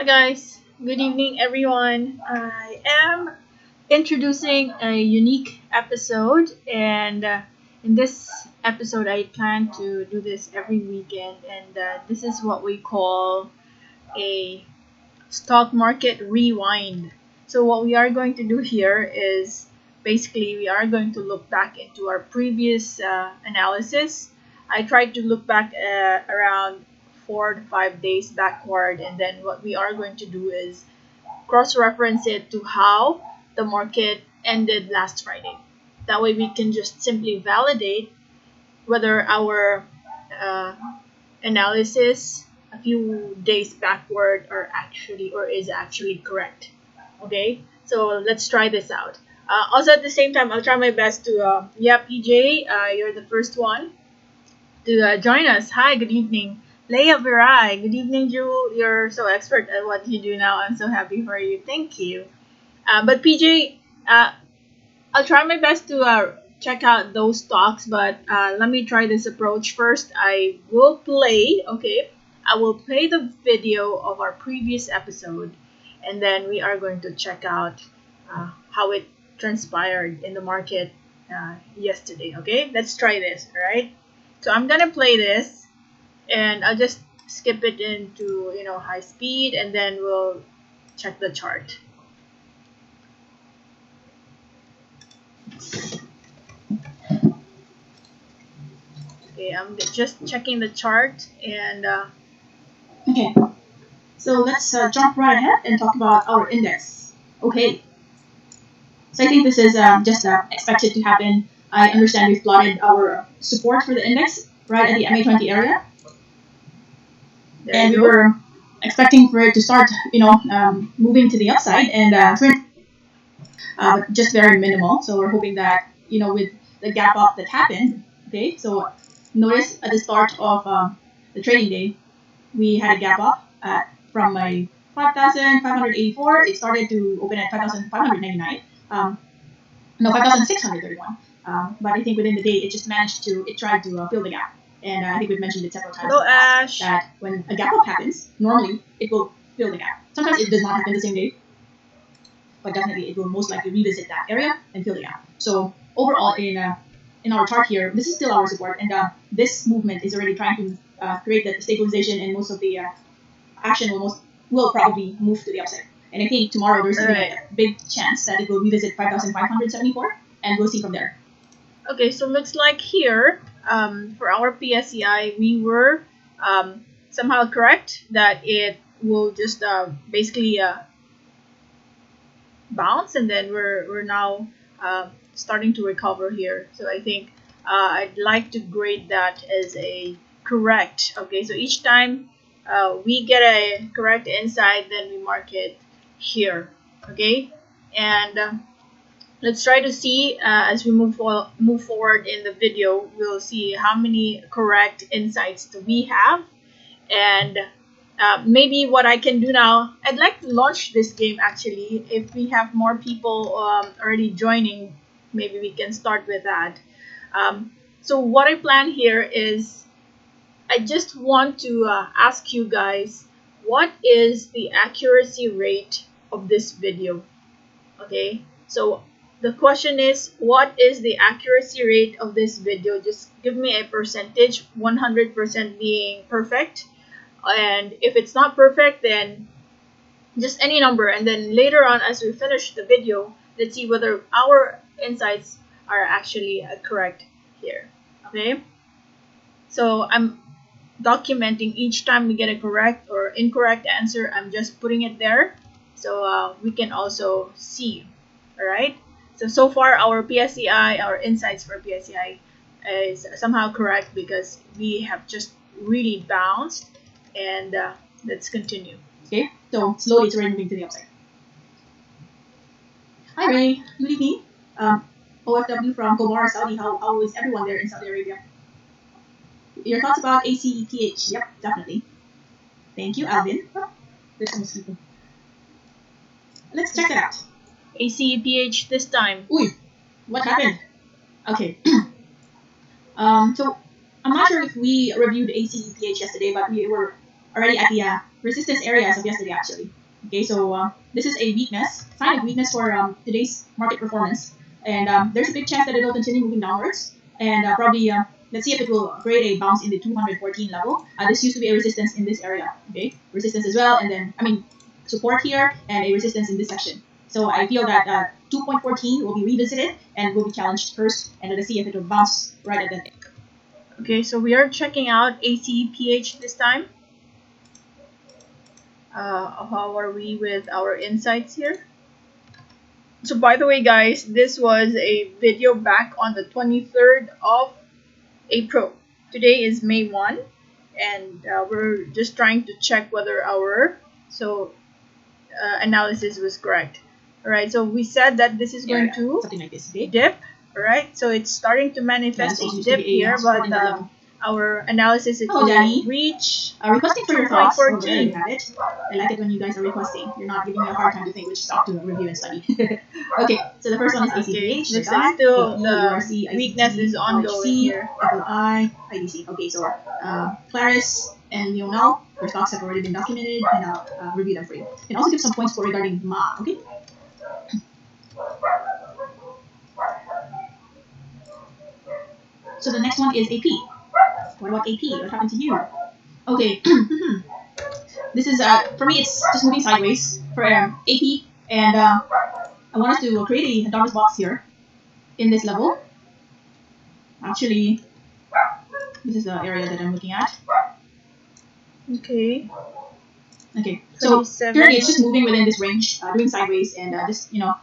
Hi guys, good evening everyone. I am introducing a unique episode, and in this episode, I plan to do this every weekend, and this is what we call a stock market rewind. So, what we are going to do here is basically we are going to look back into our previous analysis. I tried to look back around 4 to 5 days backward, and then what we are going to do is cross reference it to how the market ended last Friday. That way, we can just simply validate whether our uh, analysis a few days backward is actually correct. Okay, so let's try this out. Also, at the same time, I'll try my best to PJ, you're the first one to join us. Hi, good evening. Leia Virai, good evening, Jewel. You're so expert at what you do now. I'm so happy for you. Thank you. But PJ, I'll try my best to check out those stocks, but let me try this approach first. I will play the video of our previous episode, and then we are going to check out how it transpired in the market yesterday. Okay, let's try this. All right. So I'm gonna play this, and I'll just skip it into high speed, and then we'll check the chart. Okay, I'm just checking the chart and Okay, so let's jump right ahead and talk about our index. Okay, so I think this is just expected to happen. I understand we've plotted our support for the index right at the MA20 area, and we were expecting for it to start, moving to the upside, and but just very minimal. So we're hoping that with the gap up that happened. Okay, so notice at the start of the trading day, we had a gap up from my 5,584. It started to open at 5,599. No, 5,631. But I think within the day, it tried to fill the gap. And I think we've mentioned it several times Hello, Ash. that when a gap up happens, normally it will fill the gap. Sometimes it does not happen the same day, but definitely it will most likely revisit that area and fill the gap. So overall, in our chart here, this is still our support, and this movement is already trying to create that stabilization, and most of the action will probably move to the upside. And I think tomorrow there's a big chance that it will revisit 5,574, and we'll see from there. Okay, so looks like here for our PSEI, we were somehow correct that it will just basically bounce, and then we're now starting to recover here. So I think I'd like to grade that as a correct. Okay, so each time we get a correct insight, then we mark it here. Okay, and let's try to see as we move forward in the video. We'll see how many correct insights do we have, and maybe what I can do now. I'd like to launch this game actually. If we have more people already joining, maybe we can start with that. So what I plan here is I just want to ask you guys, what is the accuracy rate of this video? Okay, so the question is, what is the accuracy rate of this video? Just give me a percentage, 100% being perfect, and if it's not perfect, then just any number, and then later on as we finish the video, let's see whether our insights are actually correct here. Okay, so I'm documenting each time we get a correct or incorrect answer. I'm just putting it there so we can also see. All right, so far our PSEI, our insights for PSEI is somehow correct because we have just really bounced, and let's continue. Okay, so slowly it's already moving to the upside. Hi Ray, good evening. OFW from Gomorrah, Saudi. How is everyone there in Saudi Arabia? Your thoughts about ACEPH? Yep, definitely. Thank you, Alvin. Oh, there's some people. Let's check it out. ACEPH this time. Uy, what happened? Okay. So I'm not sure if we reviewed ACEPH yesterday, but we were already at the resistance areas of yesterday actually. Okay, so this is a weakness, sign of weakness for today's market performance, and there's a big chance that it will continue moving downwards, and probably let's see if it will create a bounce in the 214 level. This used to be a resistance in this area, okay, resistance as well, and then support here and a resistance in this section. So I feel that 2.14 will be revisited and will be challenged first, and let's see if it will bounce right at that. Okay, so we are checking out ACPH this time. How are we with our insights here? So by the way guys, this was a video back on the 23rd of April. Today is May 1, and we're just trying to check whether our analysis was correct. Alright, so we said that this is going to something like this, okay? dip. Alright, so it's starting to manifest a dip here, but our analysis is going to reach requesting for your thoughts. 2.14. Oh, there you have it. I like it when you guys are requesting. You're not giving me a hard time to think which stock to review and study. Okay, so the first one is ACPH. Looks like still the weakness is ongoing here. FLI, IDC. Okay, so Claris and Leonel, their stocks have already been documented, and I'll review them for you. And also give some points for regarding Ma. Okay. So the next one is AP. What about AP? What happened to you? Okay. This is for me. It's just moving sideways for AP, and I want us to create a downwards box here in this level. Actually, this is the area that I'm looking at. Okay. Okay. So currently it's just moving within this range, doing sideways, and just not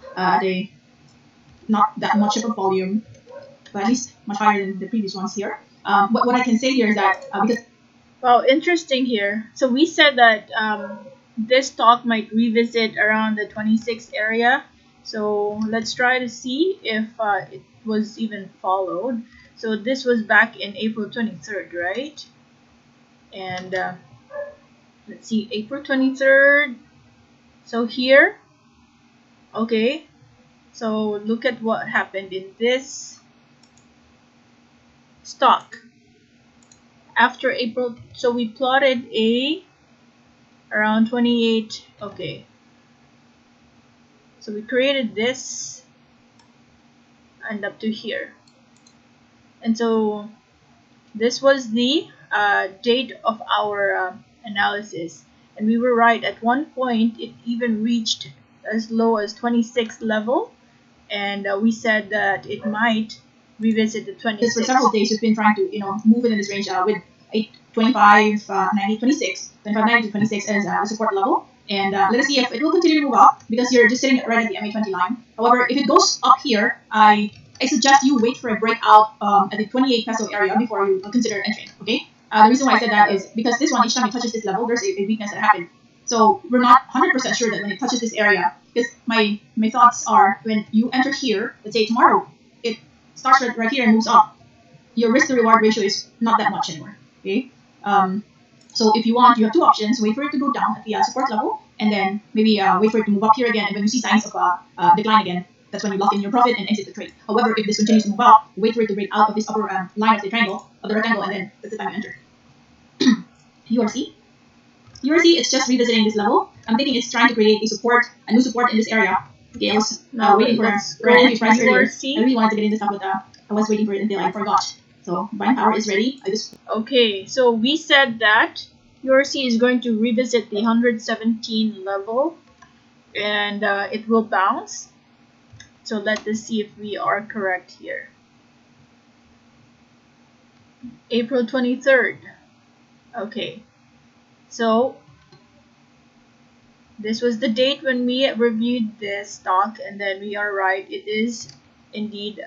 that much of a volume, but at least much higher than the previous ones here. But what I can say here is that because well, interesting here. So we said that this stock might revisit around the 26 area. So let's try to see if it was even followed. So this was back in April 23rd, right? And let's see, April 23rd. So here, okay. So look at what happened in this stock. After April, so we plotted around 28. Okay, so we created this and up to here, and so this was the date of our analysis, and we were right. At one point it even reached as low as 26 level, and we said that it might revisit the 26. For several days we've been trying to move within this range with a 25, 90, 26, 25, 90 to 26 as a support level. And let us see if it will continue to move up, because you're just sitting right at the MA20 line. However, if it goes up here, I suggest you wait for a breakout at the 28 peso area before you consider entering. Okay. The reason why I said that is because this one, each time it touches this level, there's a weakness that happened. So we're not 100% sure that when it touches this area, because my thoughts are when you enter here, let's say tomorrow, it starts right here and moves up, your risk to reward ratio is not that much anymore. Okay. So if you want, you have two options: wait for it to go down at the support level, and then maybe wait for it to move up here again. And when you see signs of decline again, that's when you lock in your profit and exit the trade. However, if this continues to move up, wait for it to break out of this upper line of the triangle, of the rectangle, and then that's the time you enter. URC. URC is just revisiting this level. I'm thinking it's trying to create a new support in this area. Okay, I was waiting for an entry price earlier. I really wanted to get in this stuff, but I was waiting for it until I forgot. So buying power is ready. Okay, so we said that URC is going to revisit the 117 level, and it will bounce. So let us see if we are correct here. April 23rd. Okay, so this was the date when we reviewed this stock, and then we are right. It is indeed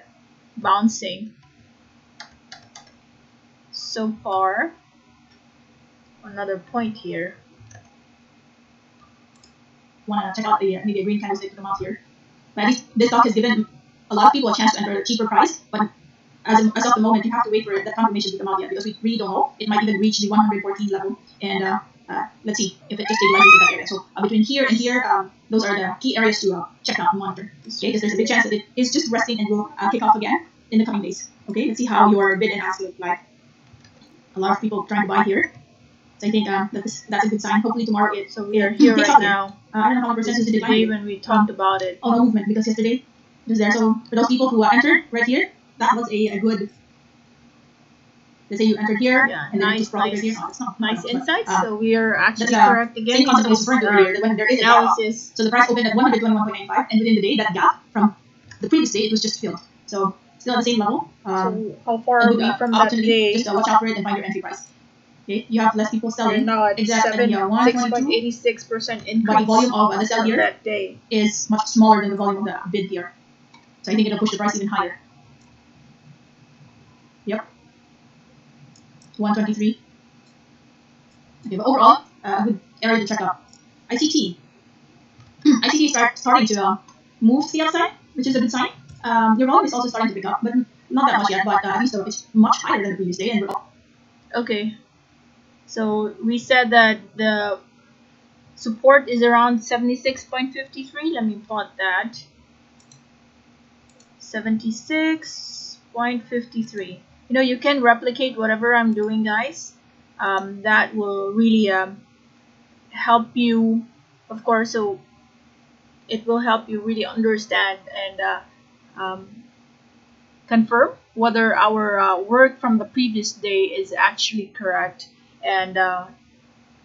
bouncing. So far, another point here. Want to check out maybe a green candlestick to come out here. But at least this stock has given a lot of people a chance to enter at a cheaper price. But as of the moment, you have to wait for that confirmation to come out yet, because we really don't know. It might even reach the 114 level, and let's see if it just stabilizes in that area. So between here and here, those are the key areas to check out and monitor. Okay, because there's a big chance that it is just resting and will kick off again in the coming days. Okay, let's see how your bid and ask look like. A lot of people trying to buy here. So I think that's a good sign. Hopefully tomorrow so we are here right now. I don't know how much percent is the day when we talked about it. Oh, no movement because yesterday it was there. So for those people who entered right here, that was a good. Let's say you entered here, and then you took profit right here. Nice insights. So we are actually correct again. Same concept I was referring to earlier. When there is a analysis, so the price opened at 121.95, and within the day, that gap from the previous day, it was just filled. So still at the same level. So how far are we from that day? Just watch out for it and find your entry price. Okay, you have less people selling. We're now at 6.86% increase. But the volume of the sell here that day is much smaller than the volume of the bid here. So I think it'll push the price even higher. Yep. 123. Okay, but overall, a good area to check out. ICT. ICT is starting to move to the upside, which is a good sign. Your volume is also starting to pick up, but not that much yet. But at least it's much higher than the previous day. And okay. So we said that the support is around 76.53. Let me plot that. 76.53. You know, you can replicate whatever I'm doing, guys. That will really help you, of course. So it will help you really understand and confirm whether our work from the previous day is actually correct, and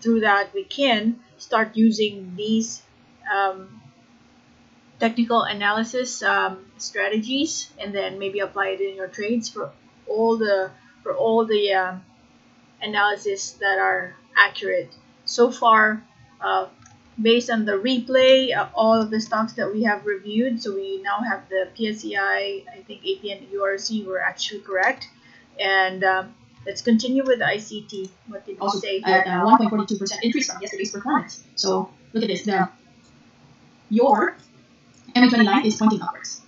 through that we can start using these technical analysis strategies, and then maybe apply it in your trades for all the analysis that are accurate. So far, based on the replay, all of the stocks that we have reviewed, so we now have the PSEI, I think APN and URC were actually correct. And let's continue with the ICT. What did we say here? 1.42% increase from yesterday's performance. So look at this. Your MA29 is pointing upwards.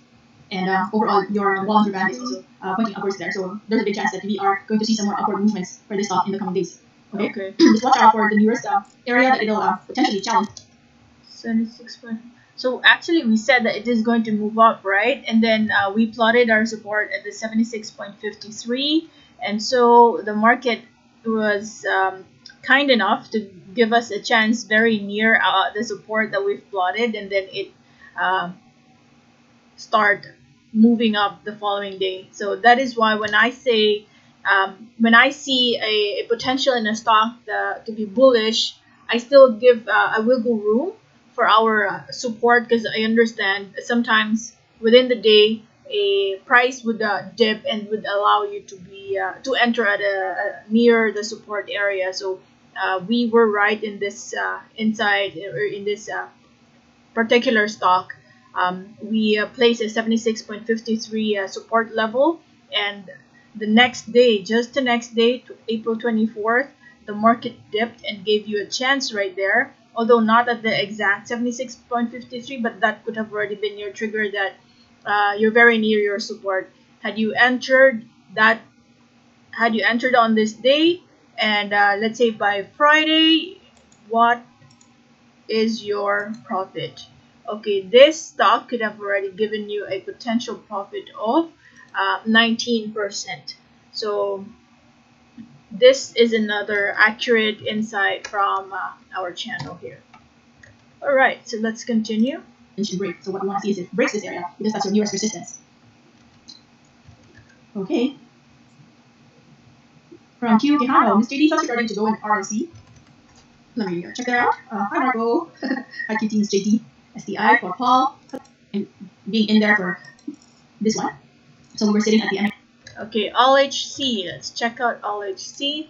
And overall, your Bollinger Band is also pointing upwards there. So there's a big chance that we are going to see some more upward movements for this stock in the coming days. Okay. Just watch out for the nearest area that it'll potentially challenge. 76. So actually, we said that it is going to move up, right? And then we plotted our support at the 76.53, and so the market was kind enough to give us a chance very near the support that we've plotted, and then it start moving up the following day. So that is why when I say when I see a potential in a stock to be bullish, I still give a wiggle room for our support, because I understand sometimes within the day a price would dip and would allow you to be to enter at near the support area. So we were right in this inside or in this particular stock. We placed a 76.53 support level, and the next day, just the next day, to April 24th, the market dipped and gave you a chance right there, although not at the exact 76.53, but that could have already been your trigger that you're very near your support. Had you entered on this day, and let's say by Friday, what is your profit? Okay, this stock could have already given you a potential profit of 19%. So this is another accurate insight from our channel here. All right, so let's continue. Break. So what we want to see is it breaks this area, because that's your nearest resistance. Okay. From Q Tejano, Ms. JD thoughts regarding to go in RLC. Let me check that out. Hi Marco. Hi QT, Ms. JD. SDI for Paul. And being in there for this one. So we were sitting at the end. Okay, LHC. Let's check out LHC.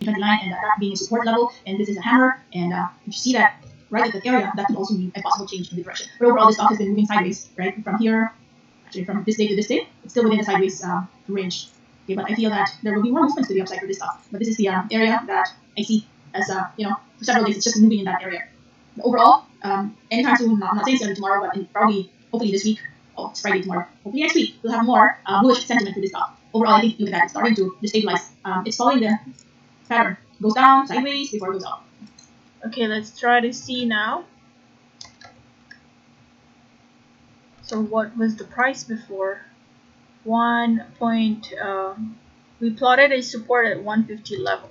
29, and that being a support level, and this is a hammer, and if you see that right at the area, that could also mean a possible change in the direction. But overall, this stock has been moving sideways, right? From here, actually from this day to this day, it's still within the sideways range. Okay, but I feel that there will be more movements to the upside for this stock. But this is the area that I see as, for several days, it's just moving in that area. But overall, anytime soon, I'm not saying it's tomorrow, but probably, hopefully this week, it's Friday tomorrow, hopefully next week, we'll have more bullish sentiment for this stock. Overall, I think, look at that, it's starting to destabilize. It's following the pattern. Goes down, sideways, before it goes up. Okay, let's try to see now. So what was the price before? 1.2 we plotted a support at 150 level.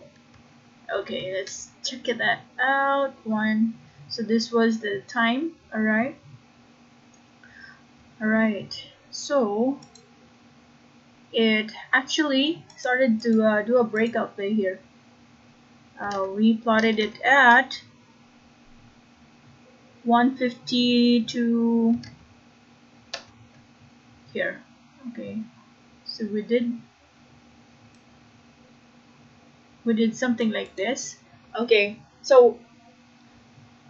Okay, let's check that out. So this was the time. All right, so it actually started to do a breakout play here. We plotted it at 150 to here. Okay, so we did something like this. Okay, so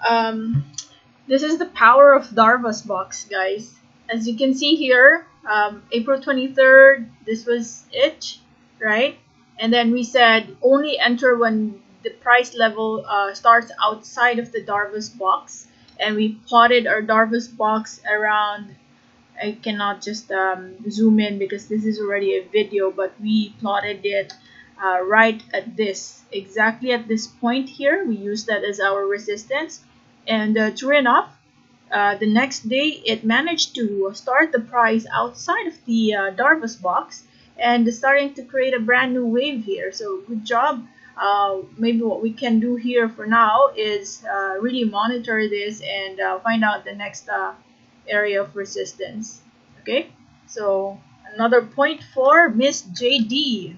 um, this is the power of Darva's box, guys. As you can see here, April 23rd, this was it, right? And then we said only enter when the price level starts outside of the Darva's box. And we plotted our Darva's box around. I cannot just zoom in because this is already a video, but we plotted it right at this, exactly at this point here. We used that as our resistance. And true enough, the next day it managed to start the price outside of the Darvas box and starting to create a brand new wave here. So good job. Maybe what we can do here for now is really monitor this and find out the next area of resistance. Okay, so another point for Miss JD.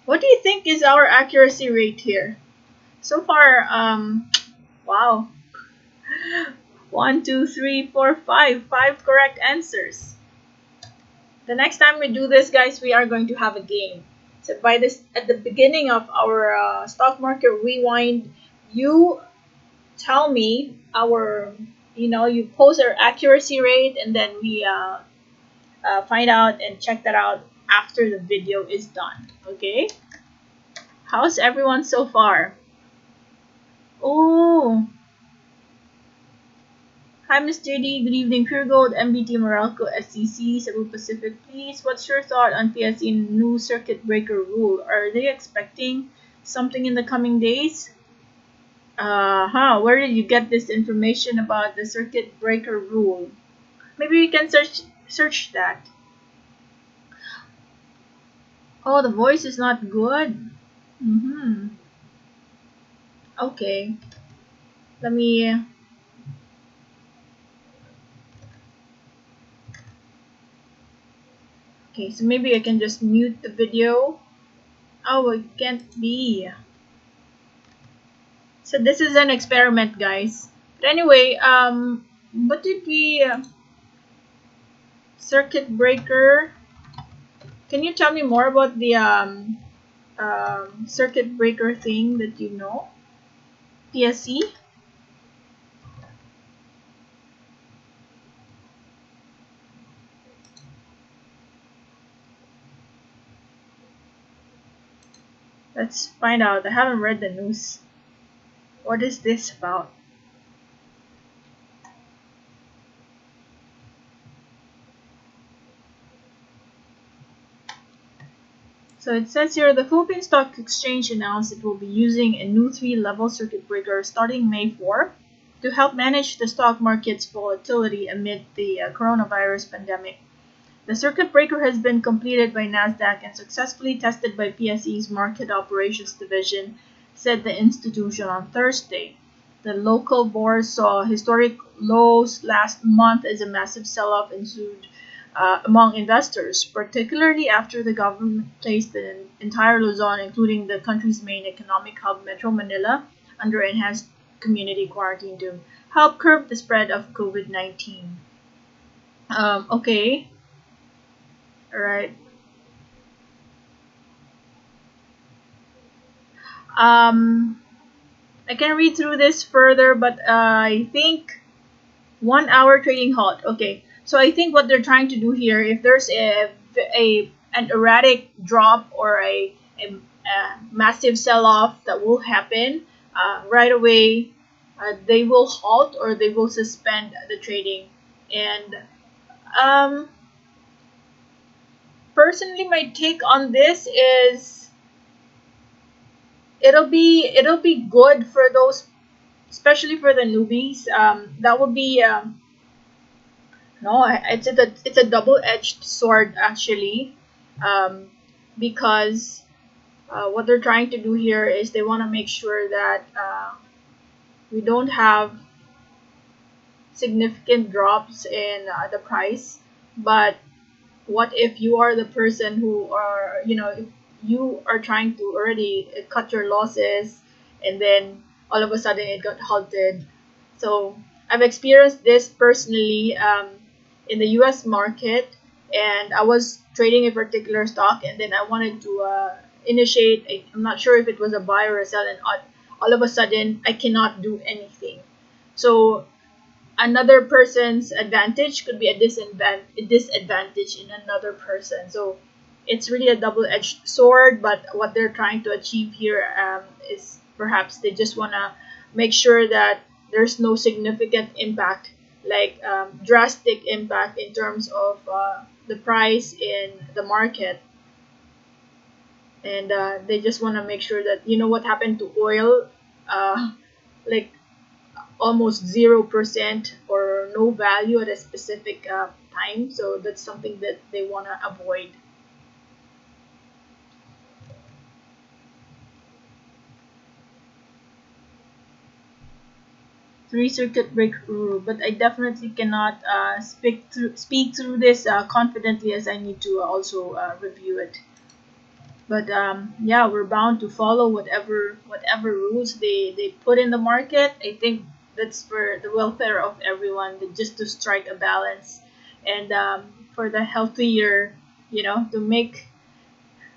What do you think is our accuracy rate here? So far, wow, 1, 2, 3, 4, 5 correct answers. The next time we do this, guys, we are going to have a game. So by this, at the beginning of our stock market rewind, you tell me you post our accuracy rate, and then we find out and check that out after the video is done. Okay, how's everyone so far? Oh, hi, Miss JD. Good evening. Pure Gold, MBT, Morocco, SCC, Cebu Pacific. Please, what's your thought on PSE new circuit breaker rule? Are they expecting something in the coming days? Where did you get this information about the circuit breaker rule? Maybe we can search that. Oh, the voice is not good. Mm-hmm. Okay. Let me. Okay, so maybe I can just mute the video. Oh, it can't be. So this is an experiment, guys. But anyway, what did we circuit breaker? Can you tell me more about the circuit breaker thing that you know? PSE? Let's find out. I haven't read the news. What is this about? So it says here the Philippine Stock Exchange announced it will be using a new 3-level circuit breaker starting May 4 to help manage the stock market's volatility amid the coronavirus pandemic. The circuit breaker has been completed by Nasdaq and successfully tested by PSE's Market Operations Division, said the institution on Thursday. The local bourse saw historic lows last month as a massive sell-off ensued among investors, particularly after the government placed the entire Luzon, including the country's main economic hub, Metro Manila, under enhanced community quarantine to help curb the spread of COVID-19. Okay, all right. I can read through this further, but I think 1 hour trading halt. Okay, so I think what they're trying to do here, if there's an erratic drop or a massive sell-off that will happen right away, they will halt or they will suspend the trading. And um, personally, my take on this is it'll be good for those, especially for the newbies. That would be no, it's a double-edged sword actually. um, because what they're trying to do here is they want to make sure that we don't have significant drops in the price. But what if you are the person who are, if you are trying to already cut your losses, and then all of a sudden it got halted? So I've experienced this personally in the US market, and I was trading a particular stock, and then I wanted to initiate I'm not sure if it was a buy or a sell, and all of a sudden I cannot do anything. So another person's advantage could be a disadvantage in another person. So it's really a double-edged sword. But what they're trying to achieve here is perhaps they just want to make sure that there's no significant impact, like drastic impact in terms of the price in the market. And they just want to make sure that, what happened to oil, like almost 0% or no value at a specific time. So that's something that they want to avoid. Three circuit breaker rule, but I definitely cannot speak through this confidently, as I need to also review it. But yeah, we're bound to follow whatever rules they put in the market. I think that's for the welfare of everyone, just to strike a balance, and for the healthier, to make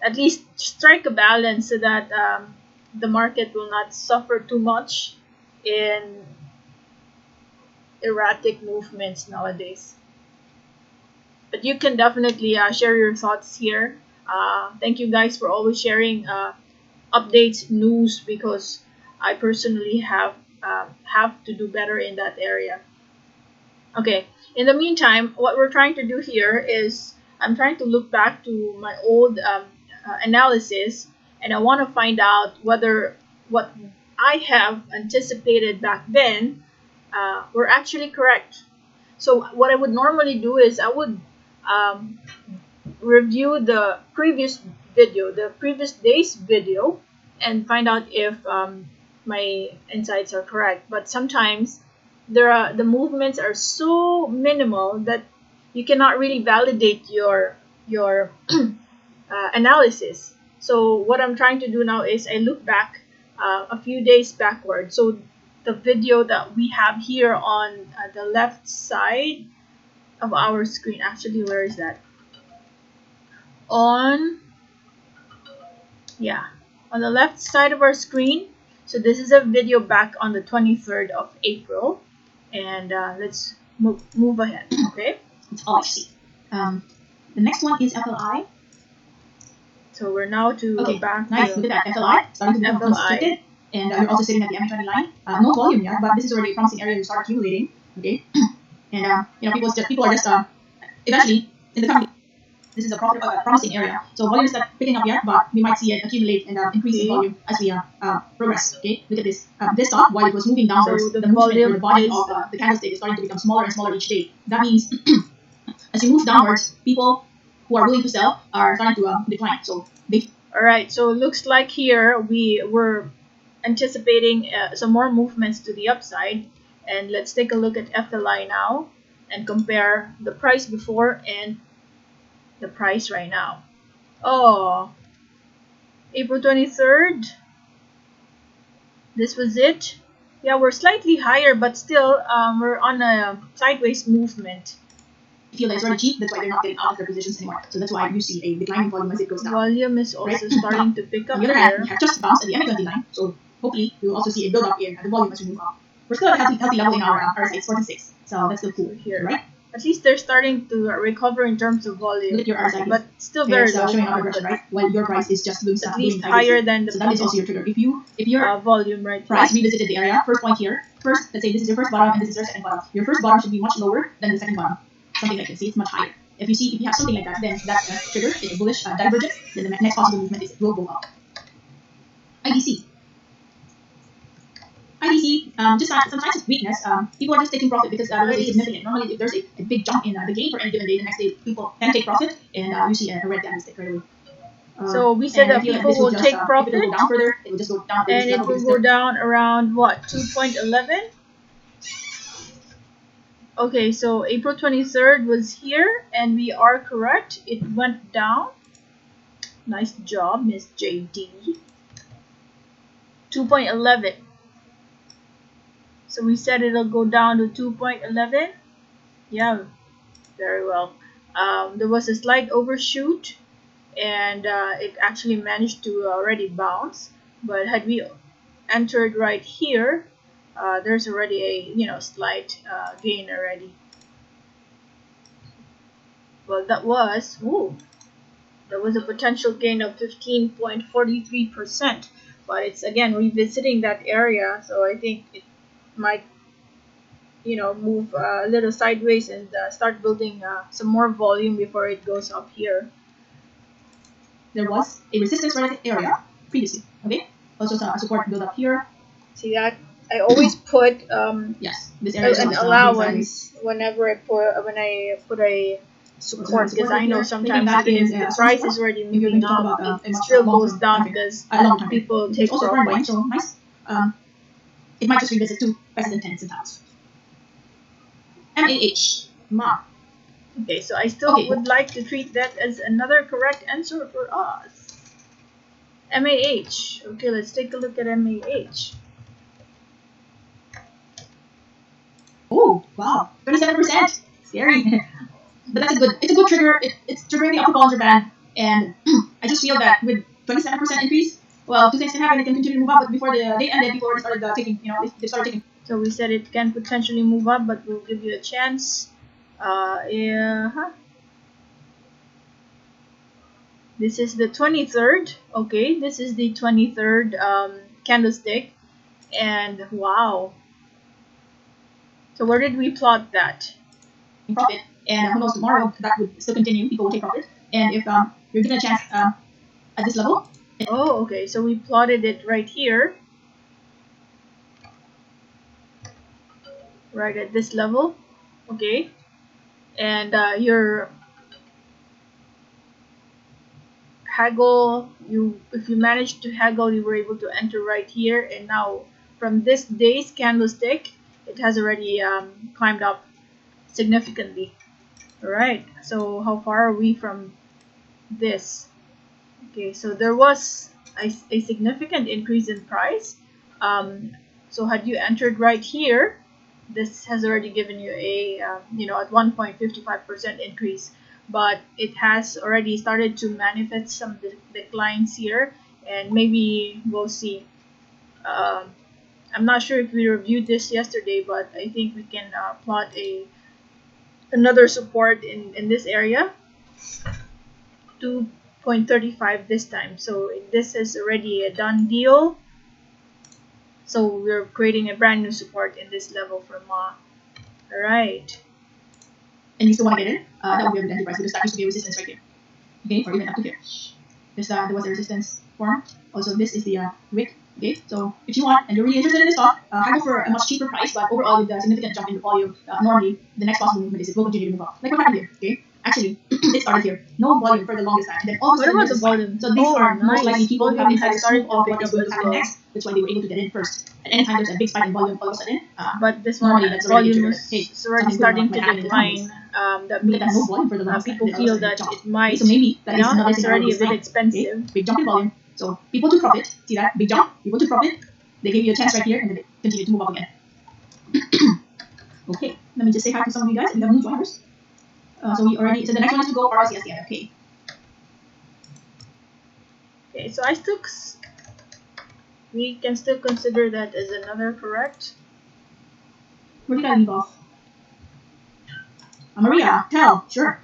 at least strike a balance, so that the market will not suffer too much in erratic movements nowadays. But you can definitely share your thoughts here. Thank you guys for always sharing updates, news, because I personally have to do better in that area. Okay. In the meantime, what we're trying to do here is I'm trying to look back to my old analysis, and I want to find out whether what I have anticipated back then were actually correct. So what I would normally do is I would um, review the previous day's video, and find out if my insights are correct. But sometimes the movements are so minimal that you cannot really validate your analysis. So what I'm trying to do now is I look back a few days backward. So the video that we have here on the left side of our screen, actually, where is that? On Yeah, on the left side of our screen. So this is a video back on the 23rd of April, and let's move ahead. Okay, It's all I see. The next one is FLI. so we're now to Okay, back nice. to Look at that. FLI starting to become constricted, and you're also sitting at the MA20 line. No volume yet, but this is already a promising area to start accumulating. Okay, and people are just eventually in the coming. This is a promising area. So volume is not picking up yet, but we might see it accumulate and increase in volume as we progress. Okay, look at this. This top, while it was moving downwards, So the movement or the body of the candlestick is starting to become smaller and smaller each day. That means as you move downwards, people who are willing to sell are starting to decline. So they. All right, so it looks like here we were anticipating some more movements to the upside, and let's take a look at FLI now and compare the price before and the price right now. Oh, April 23rd. This was it. Yeah, we're slightly higher, but still we're on a sideways movement. Feel that it's already cheap, that's why they're not getting out of their positions anymore. So that's why you see a declining volume as it goes down. Volume is also starting to pick up On the other hand, here. we have just bounced at the MA20 line, so hopefully we will also see a build up in the volume as we move up. We're still at a healthy level in our RSI, it's 46, so that's still cool Here. right? At least they're starting to recover in terms of volume. Look at your RSI, but still very low. showing our direction, right? While your price is just doing At least higher than the so that is also your trigger. If your volume right price revisited the area, first point here, let's say this is your first bottom and this is your second bottom. Your first bottom should be much lower than the second bottom. Something like this. See, it's much higher. If you have something like that, then that trigger is a bullish divergence. Then the next possible movement is it will go up. IDC. IEC, just some signs of weakness. People are just taking profit because there was a significant. Normally, if there's a big jump in the gain for any given day, the next day people can take profit, and you see a red candlestick right away. So we said that people will take profit, if it will go down further, it will just go down. And it will go down around what, 2.11? Okay, so April 23rd was here, and we are correct. It went down. Nice job, Miss JD. 2.11. So we said it'll go down to 2.11. Yeah, very well. There was a slight overshoot, and it actually managed to already bounce. But had we entered right here, there's already a slight gain already. Well, that was a potential gain of 15.43%, but it's again revisiting that area, so I think it might move a little sideways and start building some more volume before it goes up here. There was a resistance right area previously. Okay, also a support build up here. See that? I always put yes, this area an allowance whenever I put a support, because I know sometimes if the price is already moving up, it still goes down because people take profit. So nice. It might just revisit to less than 10 cents. MAH. Okay, so I still would like to treat that as another correct answer for us. MAH. Okay, let's take a look at MAH. Oh, wow. 27%. Scary. But that's it's a good trigger. It's triggering the upper Bollinger Band, and I just feel that with 27% increase, well, two things can happen. It can continue to move up, but before the day ended, people already started taking, they started taking. So we said it can potentially move up, but we'll give you a chance. This is the 23rd. Okay, this is the 23rd candlestick, and wow. So where did we plot that? Profit, and who knows, tomorrow that would still continue. People will take profit, and if you're given a chance at this level. Oh, okay. So we plotted it right here, right at this level. Okay, and your haggle, if you managed to haggle, you were able to enter right here, and now from this day's candlestick, it has already climbed up significantly. All right, so how far are we from this? Okay, so there was a significant increase in price. So had you entered right here, this has already given you a at 1.55% increase, but it has already started to manifest some declines here, and maybe we'll see. I'm not sure if we reviewed this yesterday, but I think we can plot another support in this area, 2.35 this time. So this is already a done deal. So we're creating a brand new support in this level for Ma. Alright. And you still want to get in? That would be a good entry price because that used to be a resistance right here. Okay, or even up to here. There was a resistance form. Also, this is the wick. Okay, so if you want and you're really interested in this stock, haggle for a much cheaper price, but overall with a significant jump in the volume, normally the next possible movement is it will continue to move up. Like what happened here. Okay, actually it started here, no volume for the longest time, and then all of a sudden what about the volume? So these are most likely people who have insider scoop of what is going to happen next. That's why they were able to get in first. At any time there's a big spike in volume, all of a sudden. But this one, volume is already starting to decline. That means no volume for the people feel that it might. So maybe that is another it's already a bit expensive. Okay? Big jump in volume. So people took profit. See that? Big jump. People took profit. They gave you a chance right here, and then they continue to move up again. Okay, let me just say hi to some of you guys. We have new joiners. So we already. So the next one is to go RSCSDI. Okay. Okay, so we can still consider that as another correct. Where did I leave off? Maria, tell. Sure.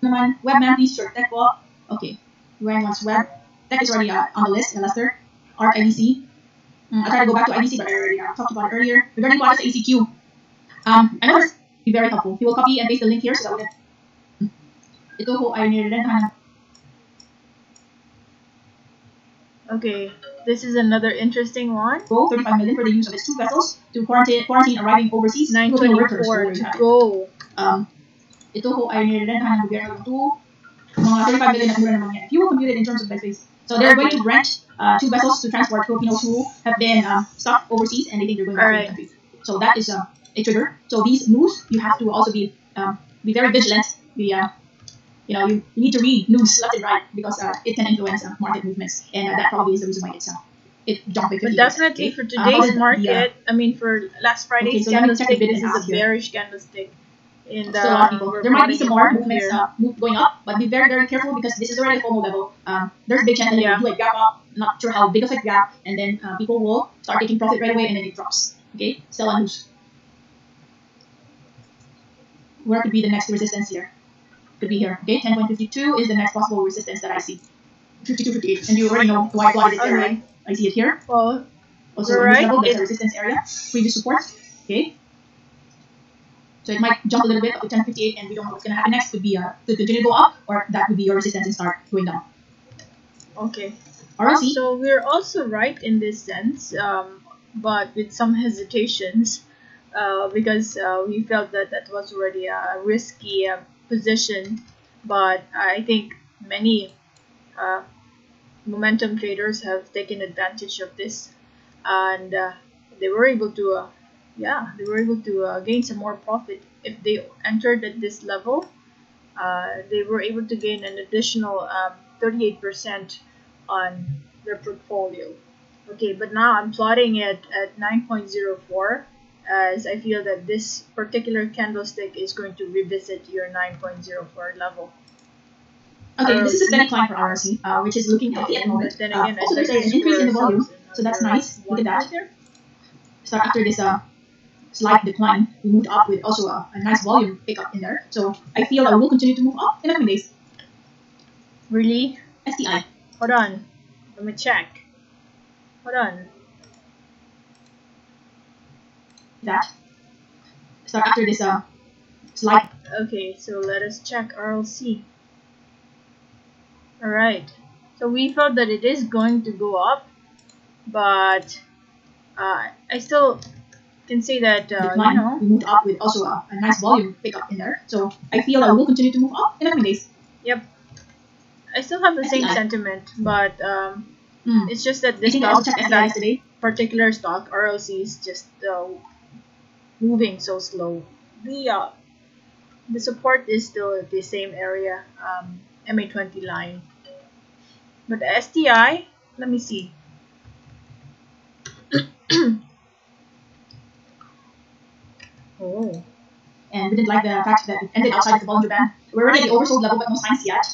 Webman, please, sure. Tech walk. Okay. Wearing wants web. Tech is already on the list in Lester. Art IDC. I tried to go back to IDC, but I already talked about it earlier. Regarding Quadus ACQ, I know this will be very helpful. You will copy and paste the link here so that we can. Ito ko ay niredahan. Okay, this is another interesting one. Go 35 million for the use of its two vessels to quarantine arriving overseas Filipino workers. 924 So there you to have it. go. Ito ho ay nirerentahan ng gobyerno to mga 35 million na mura naman yan. If you will compute it in terms of bed space. So they're going to rent two vessels to transport Filipinos who have been stuck overseas and they think they're going back to the country. So that is a trigger. So these moves, you have to also be very vigilant. You need to read news left and right because it can influence market movements, and that probably is the reason why it jumped by 50%. But definitely for today's market, I mean for last Friday's candlestick, this is a bearish candlestick. In the, still a lot of people. There might be some more movements going up, but be very, very careful because this is already a FOMO level. There's a big chance that it will do a gap up, not sure how big of a gap, and then people will start taking profit right away and then it drops. Okay, sell and lose. Where could be the next resistance here? Could be here. Okay, 10.52 is the next possible resistance that I see. 52.58, and you already know why I plotted it there, right? I see it here. Well, also in this level, there's a resistance area, previous support. Okay. So it might jump a little bit up to 10.58, and we don't know what's going to happen next. Could be to continue to go up, or that would be your resistance and start going down. Okay. RLC. So we're also right in this sense, but with some hesitations, because we felt that was already a risky position. But I think many momentum traders have taken advantage of this, and they were able to gain some more profit. If they entered at this level, they were able to gain an additional 38% on their portfolio. Okay, but now I'm plotting it at 9.04, as I feel that this particular candlestick is going to revisit your 9.04 level. Okay, this is a steady climb for RLC, which is looking healthy at the moment. Then again, also, there's an increase in the volume, so that's nice. Look at that. So after this slight decline, we moved up with also a nice volume pickup in there. So I feel I will continue to move up in the coming days. Really? STI. Hold on. Let me check. Hold on. That. So after this slight. Okay, so let us check RLC. Alright. So we felt that it is going to go up, but I still can say that decline, we moved up with also a nice volume pickup in there. So I feel I will continue to move up in the coming days. Yep. I still have the same sentiment, but it's just that this particular stock, RLC, is just moving so slow. The support is still at the same area, MA20 line. But the STI, let me see. Oh. And we didn't like the fact that it ended outside of the Bollinger Band. We're already at the oversold level, but no signs yet.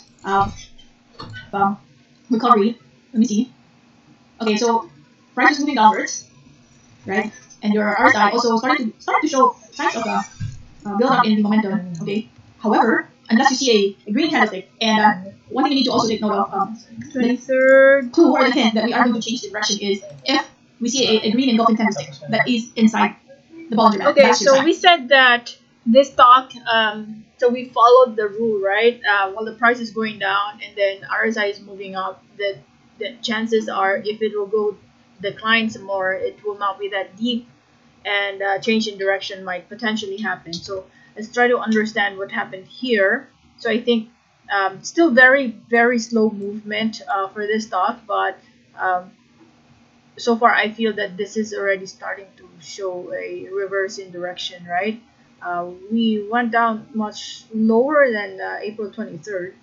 Recovery. Let me see. Okay, so price is moving downwards, right? And your RSI also starting to show signs of build up in the momentum. Okay. However, unless you see a green candlestick, and one thing you need to also take note of, 23rd clue or the hint that we are going to change the direction is if we see a green engulfing candlestick that is inside the Bollinger Band. Okay, so we said that this stock, so we followed the rule, right? While the price is going down and then RSI is moving up, the chances are if it will go decline some more, it will not be that deep, and change in direction might potentially happen. So let's try to understand what happened here. So I think still very, very slow movement for this stock, but so far I feel that this is already starting to show a reverse in direction, right? We went down much lower than April 23rd,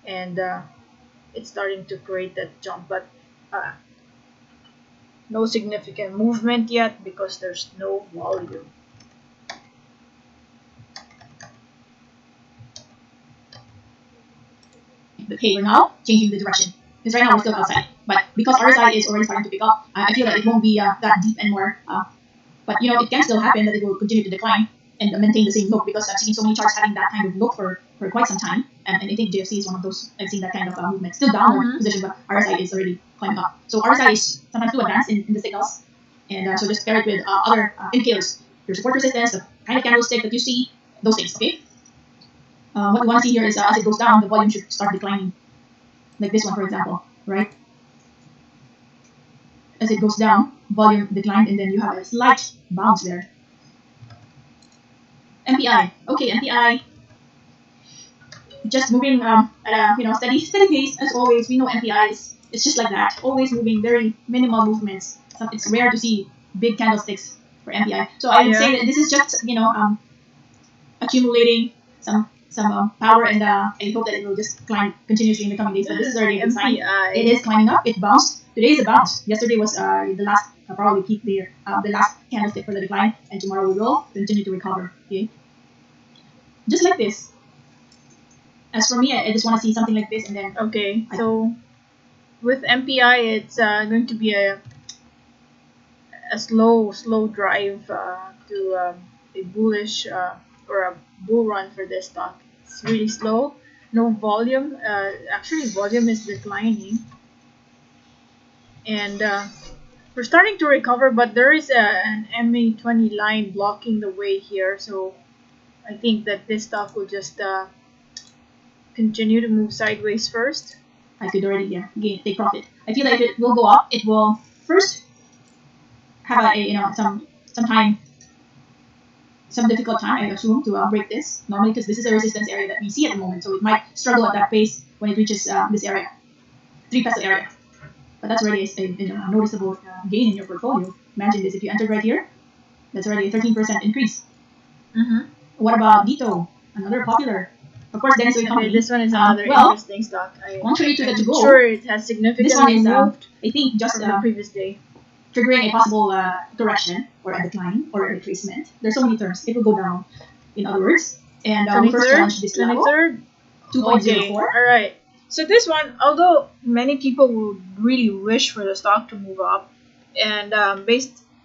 and it's starting to create that jump, but no significant movement yet because there's no volume. Okay, we're now changing the direction. Because right now we're still outside. But because RSI is already starting to pick up, I feel that it won't be that deep anymore. But it can still happen that it will continue to decline and maintain the same look, because I've seen so many charts having that kind of look for quite some time. And I think JFC is one of those. I've seen that kind of movement. Still downward position, but RSI is already climbing up. So RSI is sometimes too advanced in the signals. And so just pair it with other indicators. Your support resistance, the kind of candlestick that you see, those things, okay? What we want to see here is as it goes down, the volume should start declining. Like this one, for example, right? as it goes down, volume declined, and then you have a slight bounce there. MPI. Okay, MPI just moving at a steady pace as always. We know MPI is it's just like that, always moving, very minimal movements. So it's rare to see big candlesticks for MPI. So I would say that this is just accumulating some power, and I hope that it will just climb continuously in the coming days. But this is already a good sign. It is climbing up. It bounced. Today is a bounce. Yesterday was the last probably peak there, the last candlestick for the decline, and tomorrow we will continue to recover. Okay, just like this. As for me, I just want to see something like this, and then okay. So with MPI, it's going to be a slow drive to a bullish or a bull run for this stock. It's really slow. No volume. Actually, volume is declining, and we're starting to recover. But there is an MA20 line blocking the way here, so I think that this stock will just continue to move sideways first. I could already gain take profit. I feel like if it will go up, it will first have some time, some difficult time, I assume, to break this normally, because this is a resistance area that we see at the moment, so it might struggle at that pace when it reaches this area, 3 peso area. But that's already a noticeable gain in your portfolio. Imagine this, if you entered right here, that's already a 13% increase. What about Dito, another popular? Of course, Dennis Way Company. This one is another interesting stock. Contrary to the to go, sure it has significantly this one is moved I think just from the previous day, triggering a possible correction or a decline or a retracement. There's so many terms. It will go down, in other words. And we first challenge this level, 2.04. Okay. All right. So this one, although many people would really wish for the stock to move up, and I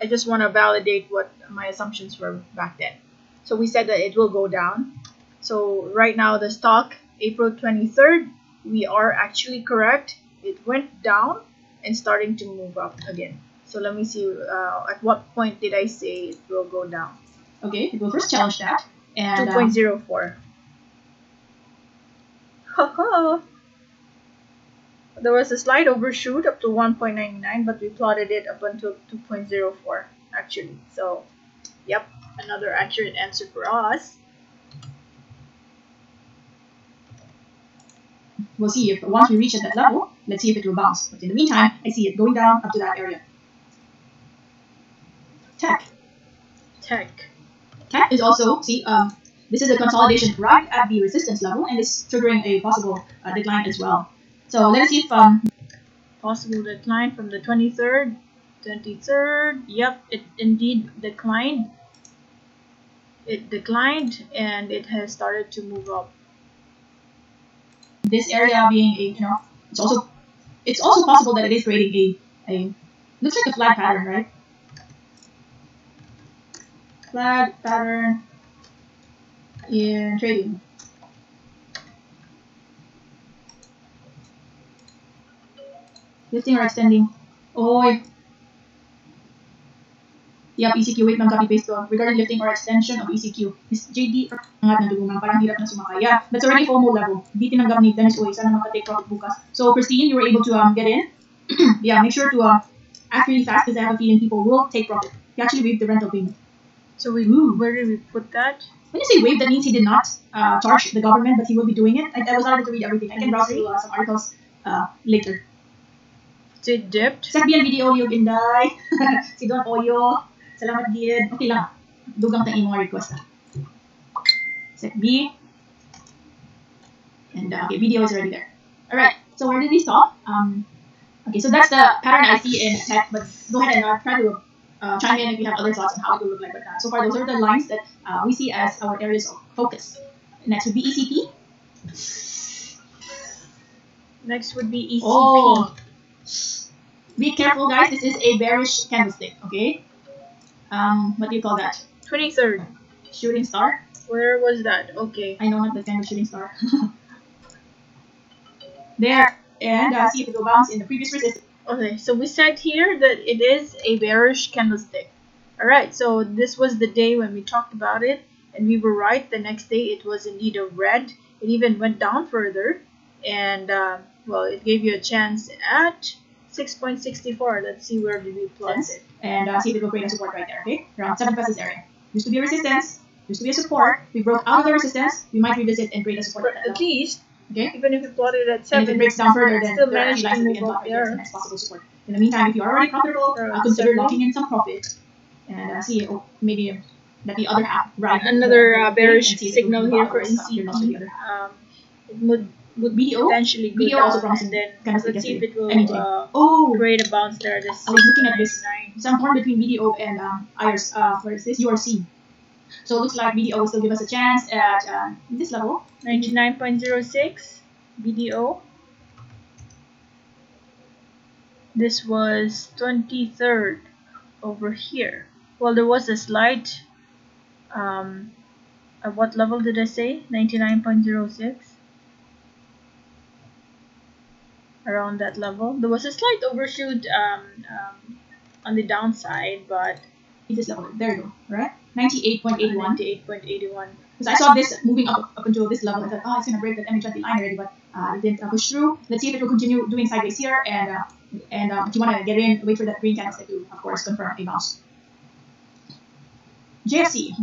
just want to validate what my assumptions were back then. So we said that it will go down. So right now the stock, April 23rd, we are actually correct. It went down and starting to move up again. So let me see at what point did I say it will go down. Okay, it will first challenge that. And 2.04. There was a slight overshoot up to 1.99, but we plotted it up until 2.04 actually. So yep, another accurate answer for us. We'll see if once we reach at that level, let's see if it will bounce. But in the meantime, I see it going down up to that area. Tech is also, see, this is a consolidation right at the resistance level, and it's triggering a possible decline as well. So let's see if possible decline from the 23rd. Yep, it indeed declined. It declined and it has started to move up. This area being a, it's also possible that it is creating a looks like a flag pattern, right? Flag pattern in trading. Lifting or extending. Oh, yep, ECQ. Wait, ma'am, copy paste to. Regarding lifting or extension of ECQ. Miss JD, angat na dugo, ma'am. Parang hirap na sumakaya. That's already FOMO level. Di tinanggap ni Dennis Uy. Sana makatake profit bukas. So, Christine, you were able to get in. Yeah, make sure to act really fast, because I have a feeling people will take profit. You actually waived the rental payment. So where did we put that? When you say waive, that means he did not charge the government, but he will be doing it. I was not able to read everything. I can browse through some articles later. So it dipped? Sakbian video yung inday. Si Don Oyo. Salamat gid. Okay lang. Dugang ta imo request. Sakbi. And okay, video is already there. Alright, so where did we stop? Okay, so that's the pattern I see in tech, but go ahead and try to chime in if you have other thoughts on how it will look like. But so far, those are the lines that we see as our areas of focus. Next would be ECP. Next would be ECP. Oh, be careful, guys. This is a bearish candlestick. Okay. What do you call that? 23rd. Shooting star. Where was that? Okay. I know not the kind of shooting star. There. And see if it will bounce in the previous resistance. Okay, so we said here that it is a bearish candlestick. Alright, so this was the day when we talked about it, and we were right. The next day it was indeed a red. It even went down further, and well, it gave you a chance at 6.64. Let's see where did we plot it. And see if it will create a support right there, okay? Around 7 pesos area. Used to be a resistance, used to be a support. We broke out of the resistance, we might revisit and create a support at that At least, okay? even if we plot it at 7, and if it breaks down further, then still there are managed actually to lines that we move can up plot right here as there. the next possible support. In the meantime, if you are already comfortable, consider locking in some profit and see maybe that the other half, right? Another bearish signal here for ECP. It would BDO potentially go BDO down, also promising and then kind of let's see if it will oh, create a bounce there. This I was looking at this 6.99. some form between BDO and IRS. What is this? URC. So it looks like BDO will still give us a chance at this level. 99.06 BDO. This was 23rd over here. Well, there was a slight at what level did I say? 99.06. Around that level. There was a slight overshoot on the downside, but this level. There you go. Right? 98.81. 98.81. Because I saw this moving up until this level. I thought, oh, it's gonna break that MA20 line already, but it didn't push through. Let's see if it will continue doing sideways here. And if you want to get in, wait for that green candlestick to, of course, confirm a bounce. JFC.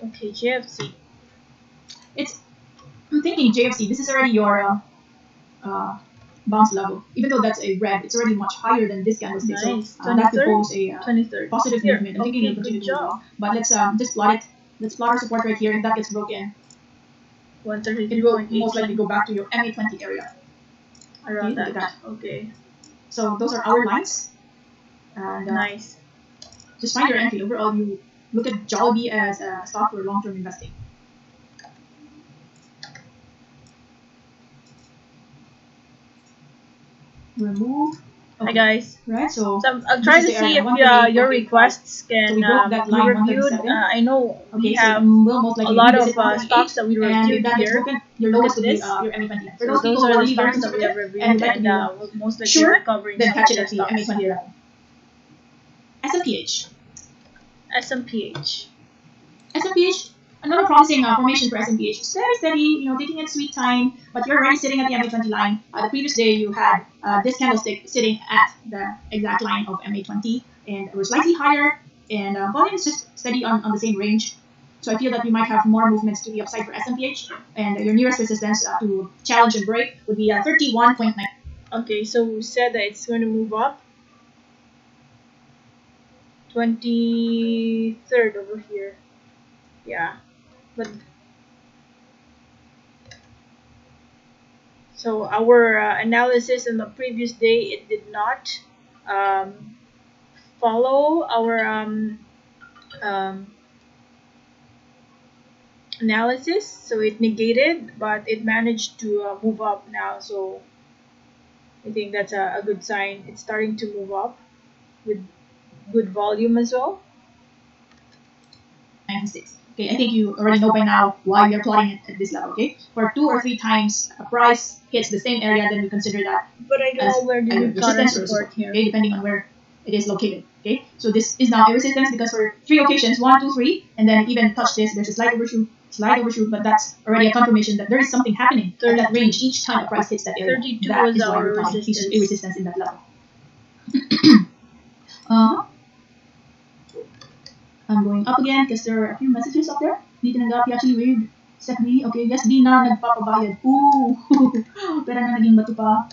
Okay, JFC. I'm thinking JFC. This is already your bounce level. Even though that's a red, it's already much higher than this candlestick. Nice. So that could pose a 23rd. positive movement. I'm thinking it'll continue to move well. But let's just plot it. Let's plot our support right here. If that gets broken, 133. it will most likely go back to your MA20 area. Around that. Okay. So those are our lines. And nice. Just find your entry. Overall, you look at Jollibee as a stock for long-term investing. Remove. Okay. Hi guys. Right. So I'm trying to see if your requests can be reviewed. I know we have a lot of stocks that we reviewed here. Look at this. For those people are who are the very stocks that we have reviewed, and we'll most likely recovering then some catch of it their at the stocks. MA20 level. SMPH. SMPH, another promising formation for SMPH. It's very steady, taking its sweet time, but you're already sitting at the MA20 line. The previous day, you had this candlestick sitting at the exact line of MA20, and it was slightly higher, and volume is just steady on the same range. So I feel that we might have more movements to the upside for SMPH, and your nearest resistance to challenge and break would be 31.9. Okay, so we said that it's going to move up. 23rd over here. Yeah, but so our analysis in the previous day, it did not follow our analysis, so it negated, but it managed to move up now. So I think that's a good sign. It's starting to move up with good volume as well. 96. Okay, I think you already know by now why we are plotting it at this level. Okay, for 2 or 3 times a price hits the same area, then we consider that. But I don't know where the resistance or support here. Okay, depending on where it is located. Okay, so this is now a resistance because for 3 occasions, 1, 2, 3, and then even touch this. There's a slight overshoot, but that's already a confirmation that there is something happening at that range each time a price hits that area. 32 that was is why our we're plotting resistance. a resistance in that level. I'm going up again because there are a few messages up there. Di tinanggap, actually weird. Stephanie, okay, yes, di na nagpapabayad. Ooh, pero na naging bato pa.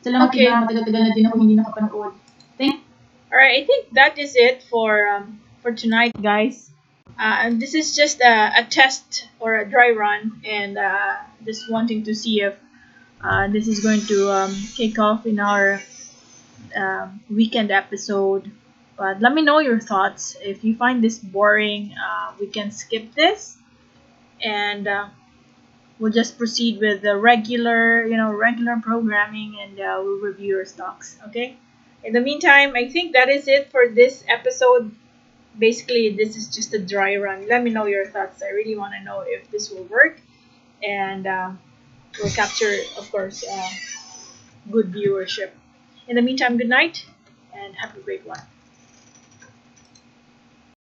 Salamat okay. Na, matagal-tagal na din ako hindi nakapanood. Alright, I think that is it for tonight, guys. And this is just a test or a dry run, and just wanting to see if this is going to kick off in our weekend episode. But let me know your thoughts. If you find this boring, we can skip this, and we'll just proceed with the regular programming, and we'll review your stocks. Okay. In the meantime, I think that is it for this episode. Basically, this is just a dry run. Let me know your thoughts. I really want to know if this will work, and we'll capture, of course, good viewership. In the meantime, good night, and have a great one.